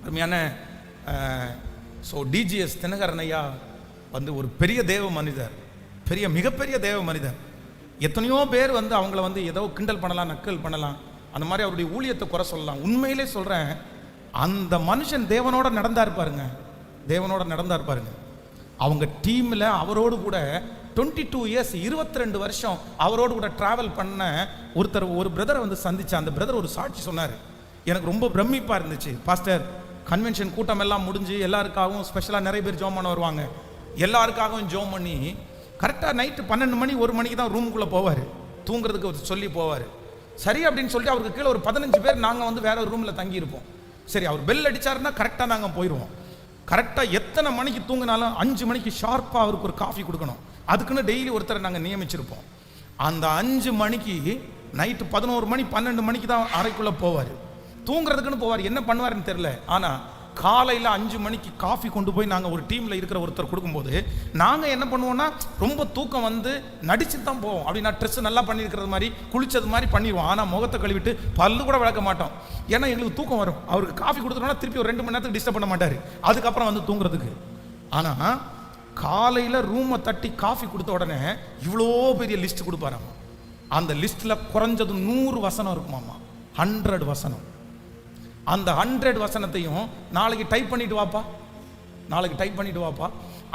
அருமையான டிஜிஎஸ் தினகரன் ஐயா வந்து ஒரு பெரிய தேவ மனிதர், மிகப்பெரிய தேவ மனிதர். எத்தனையோ பேர் வந்து அவங்கள வந்து ஏதோ கிண்டல் பண்ணலாம், நக்கல் பண்ணலாம், அந்த மாதிரி அவருடைய ஊழியத்தை குறை சொல்லலாம். உண்மையிலே சொல்கிறேன், அந்த மனுஷன் தேவனோட நடந்தார் பாருங்க, தேவனோட நடந்தார் பாருங்க. அவங்க டீமில் அவரோடு கூட 22 இயர்ஸ் 22 வருஷம் அவரோடு கூட ட்ராவல் பண்ண ஒரு பிரதரை வந்து சந்திச்சேன். அந்த பிரதர் ஒரு சாட்சி சொன்னார், எனக்கு ரொம்ப பிரமிப்பாக இருந்துச்சு. பாஸ்டர், கன்வென்ஷன் கூட்டம் எல்லாம் முடிஞ்சு எல்லாருக்காகவும் ஸ்பெஷலாக நிறைய பேர் ஜோம் பண்ண வருவாங்க, எல்லாருக்காகவும் ஜோம் பண்ணி கரெக்டாக நைட்டு 12 மணி 1 மணிக்கு தான் ரூமுக்குள்ளே போவார், தூங்குறதுக்கு சொல்லி போவார். சரி அப்படின்னு சொல்லிட்டு அவருக்கு கீழே ஒரு 15 பேர் நாங்கள் வந்து வேற ஒரு ரூமில் தங்கியிருப்போம். சரி, அவர் பெல் அடித்தாருன்னா கரெக்டாக நாங்கள் போயிடுவோம். கரெக்டாக எத்தனை மணிக்கு தூங்கினாலும் 5 மணிக்கு ஷார்ப்பாக அவருக்கு ஒரு காஃபி கொடுக்கணும். அதுக்குன்னு டெய்லி ஒருத்தரை நாங்கள் நியமிச்சிருப்போம். அந்த 5 மணிக்கு நைட்டு 11 மணி 12 மணிக்கு தான் அறைக்குள்ளே போவார், தூங்குறதுக்குன்னு போவார். என்ன பண்ணுவாருன்னு தெரியல. ஆனால் காலையில் 5 மணிக்கு காஃபி கொண்டு போய் நாங்கள் ஒரு டீமில் இருக்கிற ஒருத்தர் கொடுக்கும்போது நாங்கள் என்ன பண்ணுவோம்னா, ரொம்ப தூக்கம் வந்து நடிச்சு தான் போவோம். அப்படின்னா ட்ரெஸ் நல்லா பண்ணியிருக்கிறது மாதிரி, குளிச்சது மாதிரி பண்ணிடுவோம். ஆனால் முகத்தை கழுவிட்டு பல்லு கூட விளக்க மாட்டோம். ஏன்னா எங்களுக்கு தூக்கம் வரும். அவருக்கு காஃபி கொடுத்துட்டோம்னா திருப்பி ஒரு 2 மணி நேரத்துக்கு டிஸ்டர்ப் பண்ண மாட்டார், அதுக்கப்புறம் வந்து தூங்குறதுக்கு. ஆனால் காலையில் ரூமை தட்டி காஃபி கொடுத்த உடனே இவ்வளோ பெரிய லிஸ்ட் கொடுப்பாராமா. அந்த லிஸ்ட்டில் குறைஞ்சது 100 வசனம் இருக்குமாம்மா, 100 வசனம். அந்த 100 வசனத்தையும் நாளைக்கு டைப் பண்ணிட்டு வாப்பா,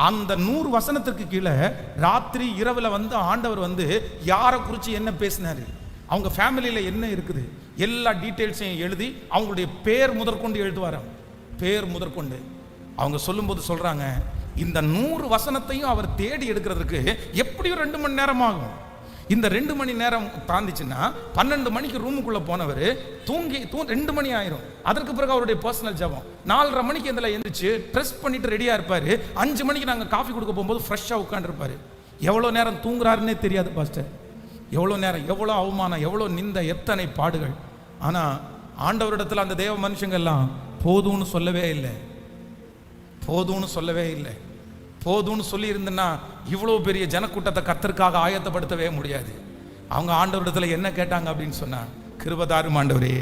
அந்த 100 வசனத்திற்கு கீழே ராத்திரி இரவில் வந்து ஆண்டவர் வந்து யாரை குறித்து என்ன பேசினாரு, அவங்க ஃபேமிலியில் என்ன இருக்குது, எல்லா டீட்டெயில்ஸையும் எழுதி அவங்களுடைய பேர் முதற்கொண்டு எழுதுவாராம். பேர் முதற்கொண்டு அவங்க சொல்லும்போது சொல்கிறாங்க, இந்த 100 வசனத்தையும் அவர் தேடி எடுக்கிறதுக்கு எப்படியும் 2 மணி நேரம் ஆகும். இந்த 2 மணி நேரம் தாண்டிச்சுன்னா 12 மணிக்கு ரூமுக்குள்ளே போனவர் தூங்கி 2 மணி ஆயிரும். அதற்கு பிறகு அவருடைய பர்சனல் ஜபம். 4:30 மணிக்கு இதில் எழுந்திரிச்சு ட்ரெஸ் பண்ணிட்டு ரெடியாக இருப்பார். 5 மணிக்கு நாங்கள் காஃபி கொடுக்க போகும்போது ஃப்ரெஷ்ஷாக உட்காந்துருப்பார். எவ்வளோ நேரம் தூங்குறாருன்னே தெரியாது பாஸ்டர். எவ்வளோ நேரம், எவ்வளோ அவமானம், எவ்வளோ நிந்த, எத்தனை பாடுகள். ஆனால் ஆண்டவரிடத்தில் அந்த தேவ மனுஷங்கள்லாம் போதும்னு சொல்லவே இல்லை, போதும்னு சொல்லி இருந்தேன்னா இவ்வளோ பெரிய ஜனக்கூட்டத்தை கர்த்தருக்காக ஆயத்தப்படுத்தவே முடியாது. அவங்க ஆண்டவரிடத்தில் என்ன கேட்டாங்க அப்படின்னு சொன்னா, கிருபை தாரும் ஆண்டவரே,